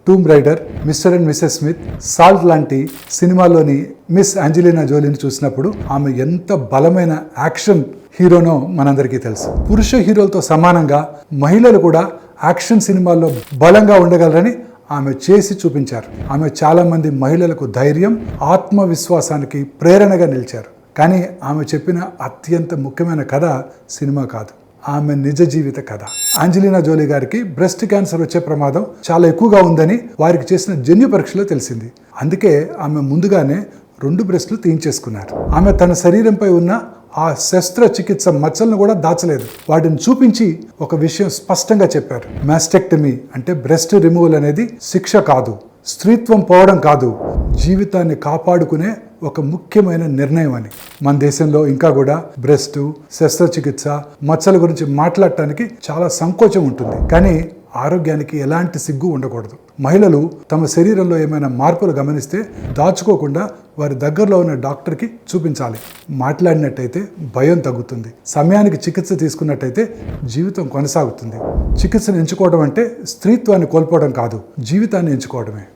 Tomb Raider, Mr and Mrs Smith, Salt లాంటి సినిమాల్లోని miss ఆంజెలినా జోలీని చూసినప్పుడు ఆమె ఎంత బలమైన యాక్షన్ హీరోనో మనందరికీ తెలుసు. పురుష హీరోలతో సమానంగా మహిళలు కూడా యాక్షన్ సినిమాల్లో బలంగా ఉండగలరని ఆమె చేసి చూపించారు. ఆమె చాలామంది మహిళలకు ధైర్యం, ఆత్మవిశ్వాసానికి ప్రేరణగా నిలిచారు. కానీ ఆమె చెప్పిన అత్యంత ముఖ్యమైన కథ సినిమా కాదు, ఆమె నిజ జీవిత కథ. ఆంజెలినా జోలీ గారికి బ్రెస్ట్ క్యాన్సర్ వచ్చే ప్రమాదం చాలా ఎక్కువగా ఉందని వారికి చేసిన జన్యు పరీక్షలో తెలిసింది. అందుకే ఆమె ముందుగానే 2 బ్రెస్ట్లు తీయించేసుకున్నారు. ఆమె తన శరీరంపై ఉన్న ఆ శస్త్రచికిత్స మచ్చలను కూడా దాచలేదు. వాటిని చూపించి ఒక విషయం స్పష్టంగా చెప్పారు. మాస్టెక్టమీ అంటే బ్రెస్ట్ రిమూవల్ అనేది శిక్ష కాదు, స్త్రీత్వం పోవడం కాదు, జీవితాన్ని కాపాడుకునే ఒక ముఖ్యమైన నిర్ణయం అని. మన దేశంలో ఇంకా కూడా బ్రెస్ట్ శస్త్రచికిత్స మచ్చల గురించి మాట్లాడటానికి చాలా సంకోచం ఉంటుంది. కానీ ఆరోగ్యానికి ఎలాంటి సిగ్గు ఉండకూడదు. మహిళలు తమ శరీరంలో ఏమైనా మార్పులు గమనిస్తే దాచుకోకుండా వారి దగ్గరలో ఉన్న డాక్టర్కి చూపించాలి. మాట్లాడినట్టయితే భయం తగ్గుతుంది. సమయానికి చికిత్స తీసుకున్నట్టయితే జీవితం కొనసాగుతుంది. చికిత్సను ఎంచుకోవడం అంటే స్త్రీత్వాన్ని కోల్పోవడం కాదు, జీవితాన్ని ఎంచుకోవడమే.